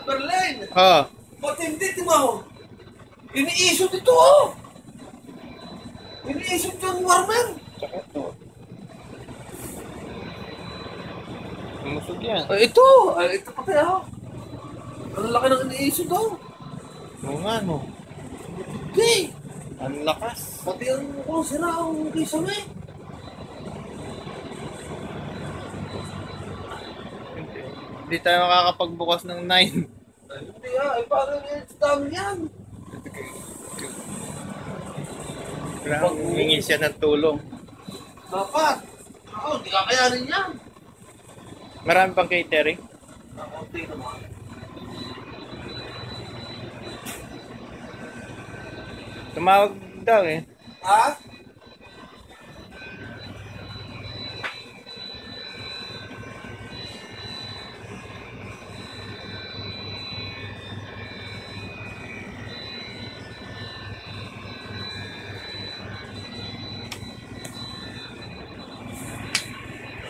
Berlin. Matindi, di ba ho? Iniisot ito, oh. Iniisot yung warmer. Tsaka ito. Lumusog yan. Ito pa kaya, oh. Ang laki ng iniisot, oh. Oo nga, no. Hindi. Ang lakas. Pati ang sira ang kisame. Hindi tayo makakapagbukas ng 9. Hindi parang yung dami yan. Kailangan humingi siya ng tulong. Dapat. Hindi kakayanin yan. Marami pang catering. Konti naman. Tumawag daw eh. Ha?